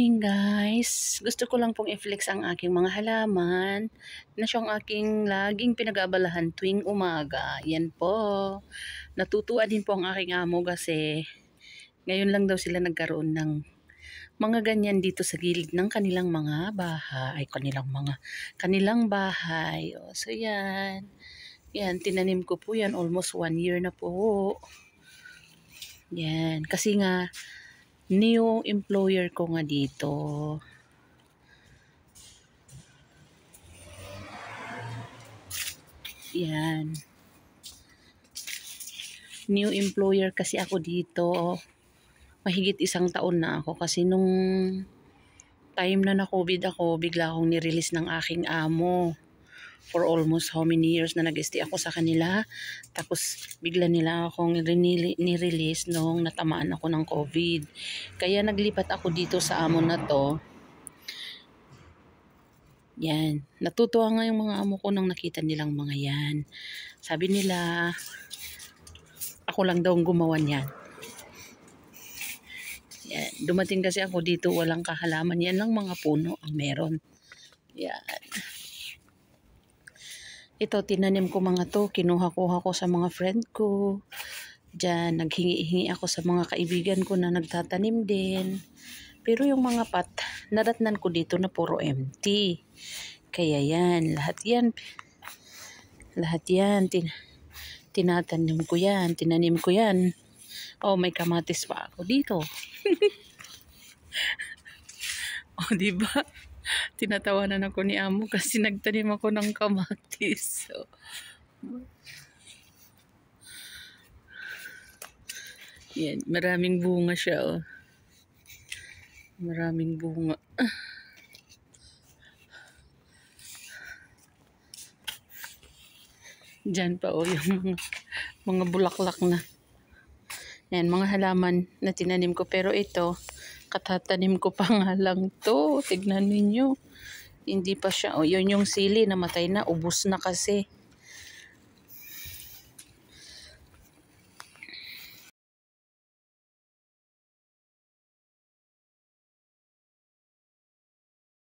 morning guys! Gusto ko lang pong i-flex ang aking mga halaman na siyang aking laging pinag-aabalahan tuwing umaga. Yan po. Natutuwa din po ang aking amo kasi ngayon lang daw sila nagkaroon ng mga ganyan dito sa gilid ng kanilang mga bahay. Kanilang bahay. O, so yan. Yan, tinanim ko po yan. Almost 1 year na po. Yan. Kasi nga, new employer ko nga dito. Yan. New employer kasi ako dito. Mahigit 1 taon na ako kasi nung time na na-COVID ako, bigla akong nirelease ng aking amo. For almost how many years na nag-stay ako sa kanila. Tapos bigla nila akong nirelease nung natamaan ako ng COVID. Kaya naglipat ako dito sa amo na to. Yan. Natutuwa nga yung mga amo ko nang nakita nilang mga yan. Sabi nila, ako lang daw ang gumawa niyan. Yan. Dumating kasi ako dito, walang kahalaman. Yan lang mga puno ang meron. Yan. Ito, tinanim ko mga to. Kinuha-kuha ko sa mga friend ko. Diyan, naghingi-hingi ako sa mga kaibigan ko na nagtatanim din. Pero yung mga pot, nadatnan ko dito na puro empty. Kaya yan, lahat yan, tinatanim ko yan, tinanim ko yan. Oh, may kamatis pa ako dito. Oh, diba? Tinatawanan ako ni amo kasi nagtanim ako ng kamatis. So, yan, maraming bunga siya, oh. Maraming bunga. Diyan pa, oh, yung mga bulaklak na. Yan, mga halaman na tinanim ko. Pero ito, katatanim ko pa nga lang to. Tignan ninyo. Hindi pa siya. O, yun yung sili, namatay na. Ubos na kasi.